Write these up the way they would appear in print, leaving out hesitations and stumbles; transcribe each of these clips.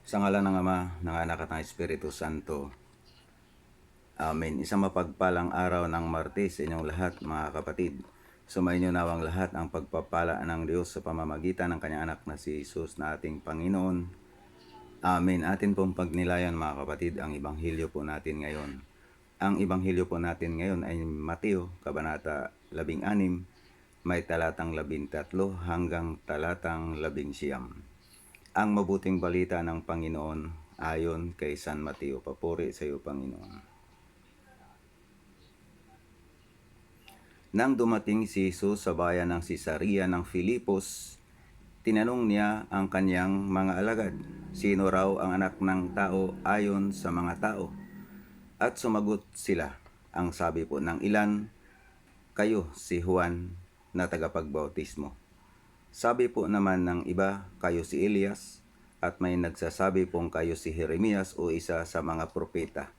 Sa ngalan ng Ama, ng Anak at ng Espiritu Santo. Amen. Isang mapagpalang araw ng Martes sa inyong lahat, mga kapatid. Sumainyo nawang lahat ang pagpapala ng Diyos sa pamamagitan ng kanyang anak na si Jesus na ating Panginoon. Amen. Atin pong pagnilayan, mga kapatid, ang Ebanghelyo po natin ngayon. Ang Ebanghelyo po natin ngayon ay Mateo, Kabanata 16, may talatang 13 hanggang talatang 19. Ang mabuting balita ng Panginoon ayon kay San Mateo. Papuri sa iyo, Panginoon. Nang dumating si Jesus sa bayan ng Cesarea ng Filipos, tinanong niya ang kanyang mga alagad, sino raw ang anak ng tao ayon sa mga tao? At sumagot sila, ang sabi po ng ilan, kayo si Juan na tagapagbautismo. Sabi po naman ng iba, kayo si Elias, at may nagsasabi pong kayo si Jeremias o isa sa mga propeta.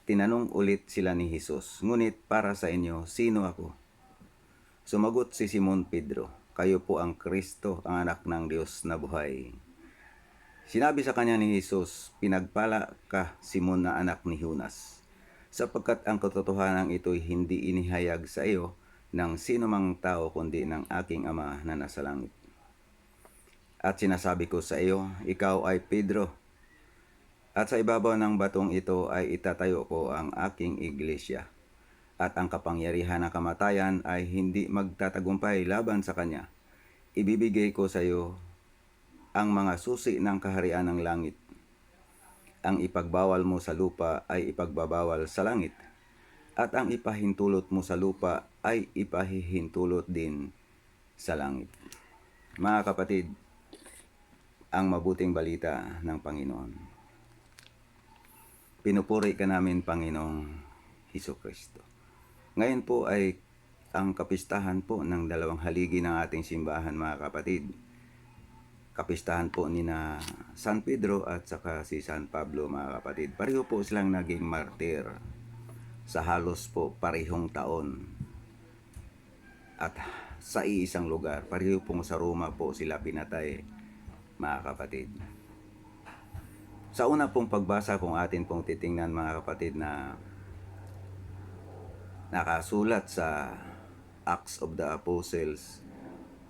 Tinanong ulit sila ni Jesus, ngunit para sa inyo, sino ako? Sumagot si Simon Pedro, kayo po ang Kristo, ang anak ng Diyos na buhay. Sinabi sa kanya ni Jesus, pinagpala ka, Simon na anak ni Jonas, sapagkat ang katotohanan ito'y hindi inihayag sa iyo ng sino mang tao kundi ng aking Ama na nasa langit. At sinasabi ko sa iyo, ikaw ay Pedro, at sa ibabaw ng batong ito ay itatayo ko ang aking iglesia. At ang kapangyarihan ng kamatayan ay hindi magtatagumpay laban sa kanya. Ibibigay ko sa iyo ang mga susi ng kaharian ng langit. Ang ipagbawal mo sa lupa ay ipagbabawal sa langit. At ang ipahintulot mo sa lupa ay ipahihintulot din sa langit. Mga kapatid, ang mabuting balita ng Panginoon. Pinupuri ka namin, Panginoong Hesukristo. Ngayon po ay ang kapistahan po ng dalawang haligi ng ating simbahan, mga kapatid. Kapistahan po ni na San Pedro at saka si San Pablo, mga kapatid. Pareho po silang naging martir sa halos po parehong taon. At sa iisang lugar, pareho pong sa Roma po sila pinatay, mga kapatid. Sa una pong pagbasa kung atin pong titingnan, mga kapatid, na nakasulat sa Acts of the Apostles,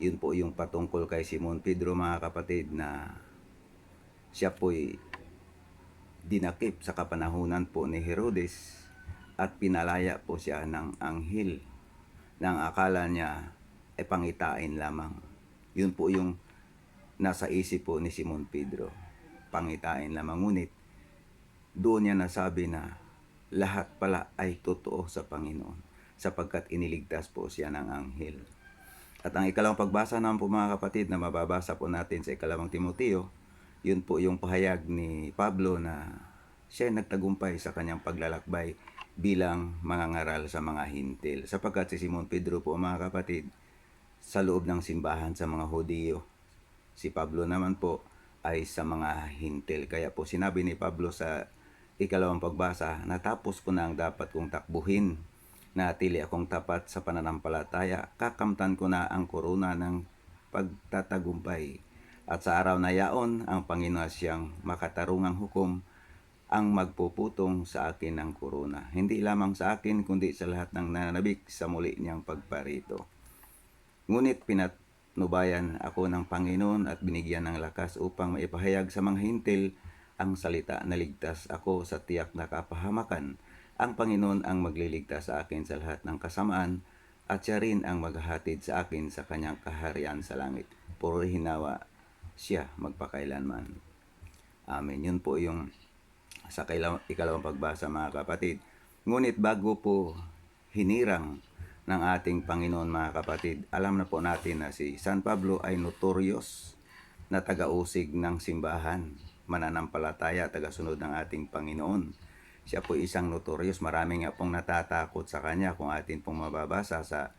yun po yung patungkol kay Simon Pedro, mga kapatid, na siya po'y dinakip sa kapanahunan po ni Herodes at pinalaya po siya ng anghel nang akala niya ay pangitain lamang. Yun po yung nasa isip po ni Simon Pedro, pangitain lamang. Ngunit doon niya nasabi na lahat pala ay totoo sa Panginoon sapagkat iniligtas po siya ng anghel. At ang ikalawang pagbasa naman po, mga kapatid, na mababasa po natin sa ikalawang Timoteo, yun po yung pahayag ni Pablo na siya nagtagumpay sa kanyang paglalakbay bilang mangangaral sa mga hintil. Sapagkat si Simon Pedro po, mga kapatid, sa loob ng simbahan sa mga Hudiyo. Si Pablo naman po ay sa mga hintil. Kaya po sinabi ni Pablo sa ikalawang pagbasa, natapos ko na ang dapat kong takbuhin, natili akong tapat sa pananampalataya, kakamtan ko na ang korona ng pagtatagumpay. At sa araw na yaon, ang Panginoon siyang makatarungang hukom ang magpuputong sa akin ng korona. Hindi lamang sa akin, kundi sa lahat ng nananabik sa muli niyang pagparito. Ngunit pinatnubayan ako ng Panginoon at binigyan ng lakas upang maipahayag sa mga hintil ang salita na ligtas ako sa tiyak na kapahamakan. Ang Panginoon ang magliligtas sa akin sa lahat ng kasamaan at siya rin ang maghahatid sa akin sa kanyang kaharian sa langit. Purihin nawa siya magpakailanman. Amen. Yun po yung sa ikalawang pagbasa, mga kapatid. Ngunit bago po hinirang ng ating Panginoon, mga kapatid, alam na po natin na si San Pablo ay notorious na tagausig ng simbahan, mananampalataya, tagasunod ng ating Panginoon. Siya po isang notorious. Marami nga pong natatakot sa kanya kung atin pong mababasa sa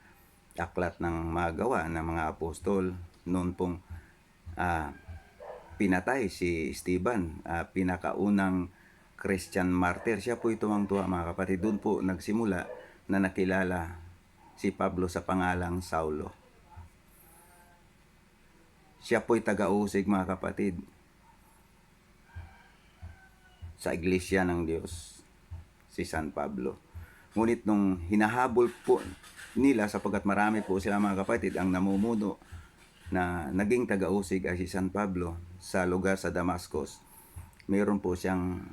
aklat ng mga gawa ng mga apostol. Noon pong pinatay si Esteban, pinakaunang Christian martyr. Siya po tuwang-tuwa, mga kapatid. Doon po nagsimula na nakilala si Pablo sa pangalang Saulo. Siya po'y taga-usig, mga kapatid. sa iglesia ng Diyos, si San Pablo. Ngunit nung hinahabol po nila, sapagkat marami po sila mga kapatid ang namumuno na naging taga-usig ay si San Pablo sa lugar sa Damascus, mayroon po siyang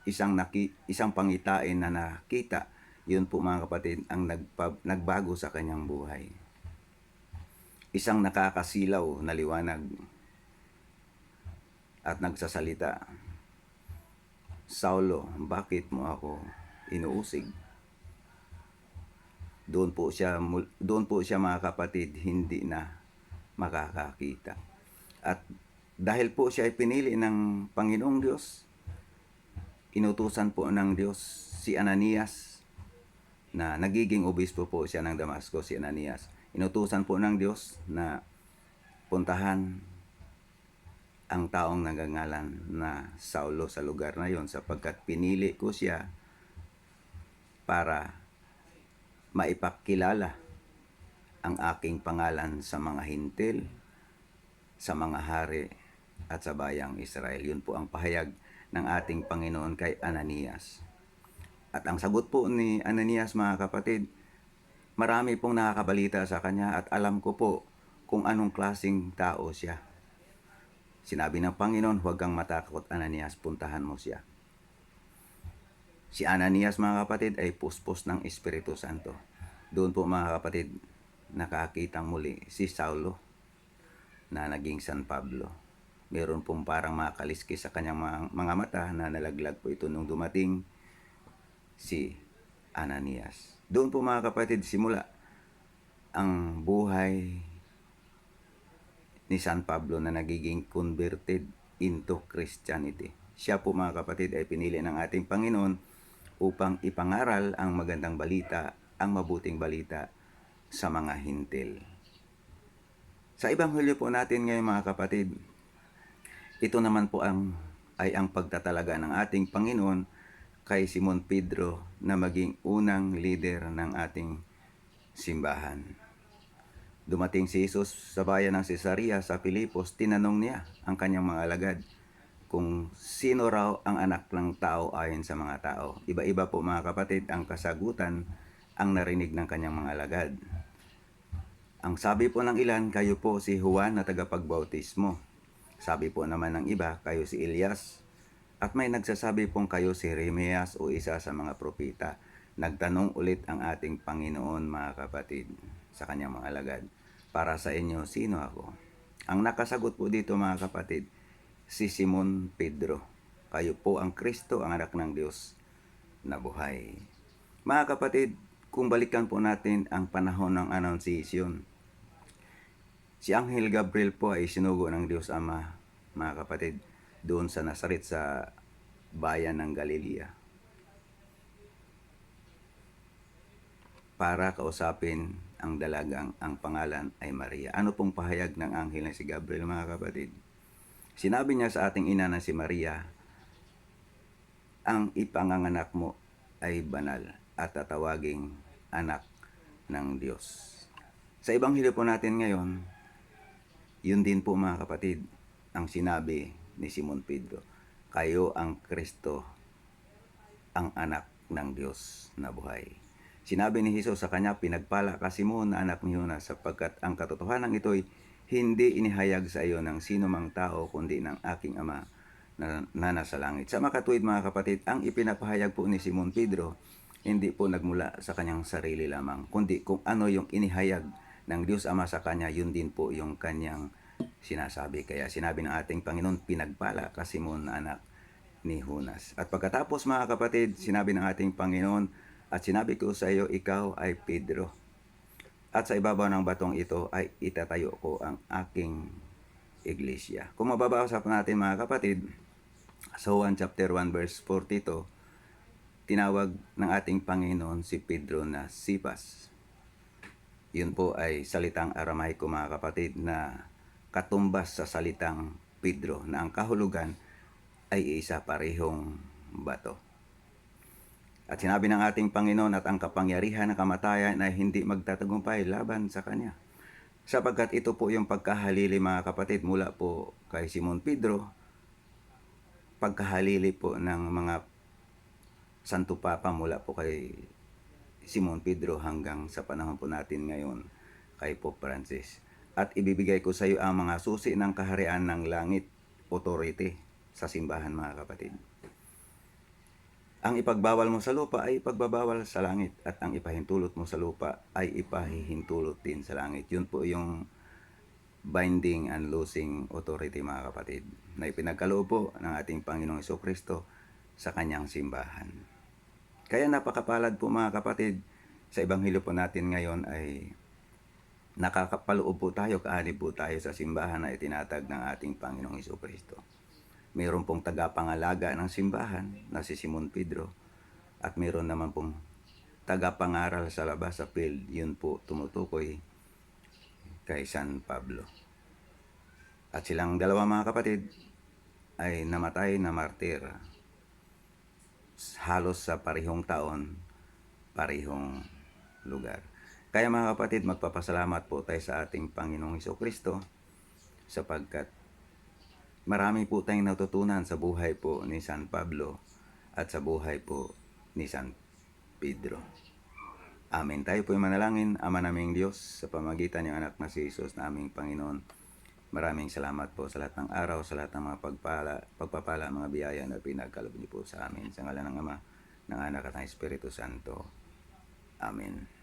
isang pangitain na nakita. Yun po mga kapatid ang nagbago sa kanyang buhay. Isang nakakasilaw na liwanag at nagsasalita, "Saulo, bakit mo ako inuusig?" Doon po siya mga kapatid hindi na makakakita. At dahil po siya ay pinili ng Panginoong Diyos, inutusan po ng Diyos si Ananias, na nagiging obispo po siya ng Damascus, si Ananias. Inutusan po ng Diyos na puntahan ang taong nagangalan na Saulo sa lugar na yon, sapagkat pinili ko siya para maipakilala ang aking pangalan sa mga hintil, sa mga hari at sa bayang Israel. Yun po ang pahayag ng ating Panginoon kay Ananias. At ang sagot po ni Ananias mga kapatid, marami pong nakakabalita sa kanya at alam ko po kung anong klaseng tao siya. Sinabi ng Panginoon, "Huwag kang matakot, Ananias, puntahan mo siya." Si Ananias mga kapatid ay puspos ng Espiritu Santo. Doon po mga kapatid nakakitang muli si Saulo na naging San Pablo. Meron pong parang makaliskis sa kanyang mga mata na nalaglag po ito nung dumating si Ananias. Doon po mga kapatid simula ang buhay ni San Pablo na nagiging converted into Christianity. Siya po mga kapatid ay pinili ng ating Panginoon upang ipangaral ang magandang balita, ang mabuting balita sa mga hintil. Sa Ebanghelyo po natin ngayon mga kapatid, ito naman po ay ang pagtatalaga ng ating Panginoon kay Simon Pedro na maging unang leader ng ating simbahan. Dumating si Jesus sa bayan ng Cesarea sa Filipos, tinanong niya ang kanyang mga alagad kung sino raw ang anak ng tao ayon sa mga tao. Iba-iba po mga kapatid ang kasagutan ang narinig ng kanyang mga alagad. Ang sabi po ng ilan, "Kayo po si Juan na tagapagbautismo." Sabi po naman ng iba, "Kayo si Elias." At may nagsasabi pong kayo si Jeremias o isa sa mga propeta. Nagtanong ulit ang ating Panginoon mga kapatid sa kanyang mga alagad, "Para sa inyo, sino ako?" Ang nakasagot po dito mga kapatid, si Simon Pedro. "Kayo po ang Kristo, ang anak ng Diyos na buhay." Mga kapatid, kung balikan po natin ang panahon ng Annunciation, si Anghel Gabriel po ay sinugo ng Diyos Ama, mga kapatid, doon sa Nazaret sa bayan ng Galilea, para kausapin ang dalagang ang pangalan ay Maria. Ano pong pahayag ng anghel na si Gabriel mga kapatid? Sinabi niya sa ating ina na si Maria, "Ang ipanganganak mo ay banal at tatawaging anak ng Diyos." Sa Ebanghelyo po natin ngayon, yun din po mga kapatid ang sinabi ni Simon Pedro, "Kayo ang Kristo, ang anak ng Diyos na buhay." Sinabi ni Jesus sa kanya, "Pinagpala ka Simon na anak ni Jonas, sapagkat ang katotohanan ito'y hindi inihayag sa iyo ng sino mang tao, kundi ng aking Ama na nasa langit." Sa makatuwid mga kapatid, ang ipinapahayag po ni Simon Pedro, hindi po nagmula sa kanyang sarili lamang, kundi kung ano yung inihayag ng Diyos Ama sa kanya, yun din po yung kanyang sinasabi. Kaya sinabi ng ating Panginoon, "Pinagpala ka Simon na anak ni Jonas." At pagkatapos mga kapatid, sinabi ng ating Panginoon, "At sinabi ko sa iyo, ikaw ay Pedro. At sa ibabaw ng batong ito ay itatayo ko ang aking iglesia." Kung mababasa pa natin mga kapatid, sa Juan chapter 1 verse 42, tinawag ng ating Panginoon si Pedro na Cephas. Yun po ay salitang Aramaico mga kapatid na katumbas sa salitang Pedro, na ang kahulugan ay isa parehong bato. At sinabi ng ating Panginoon, "At ang kapangyarihan ng kamatayan ay hindi magtatagumpay laban sa Kanya." Sapagkat ito po yung pagkahalili mga kapatid mula po kay Simon Pedro, pagkahalili po ng mga Santo Papa mula po kay Simon Pedro hanggang sa panahon po natin ngayon kay Pope Francis. At ibibigay ko sa iyo ang mga susi ng kaharian ng langit, authority sa simbahan, mga kapatid. Ang ipagbawal mo sa lupa ay ipagbabawal sa langit, at ang ipahintulot mo sa lupa ay ipahihintulot din sa langit. Yun po yung binding and loosing authority, mga kapatid, na ipinagkaloob po ng ating Panginoong Jesucristo sa kanyang simbahan. Kaya napakapalad po, mga kapatid, sa ebanghelyo po natin ngayon ay nakakapaloob po tayo, kaanib po tayo sa simbahan na itinatag ng ating Panginoong Jesucristo. Mayroon pong tagapangalaga ng simbahan na si Simon Pedro, at mayroon naman pong tagapangaral sa labas sa field, yun po tumutukoy kay San Pablo. At silang dalawa, mga kapatid, ay namatay na martir halos sa parehong taon, parehong lugar. Kaya, mga kapatid, magpapasalamat po tayo sa ating Panginoong Jesucristo sapagkat marami po tayong natutunan sa buhay po ni San Pablo at sa buhay po ni San Pedro. Amen. Tayo po ay manalangin. Ama naming Diyos, sa pamagitan ng anak na si Jesus na aming Panginoon, maraming salamat po sa lahat ng araw, sa lahat ng mga pagpapala, mga biyaya na pinagkaloob niyo po sa amin. Sa ngalan ng Ama, ng Anak at ng Espiritu Santo. Amen.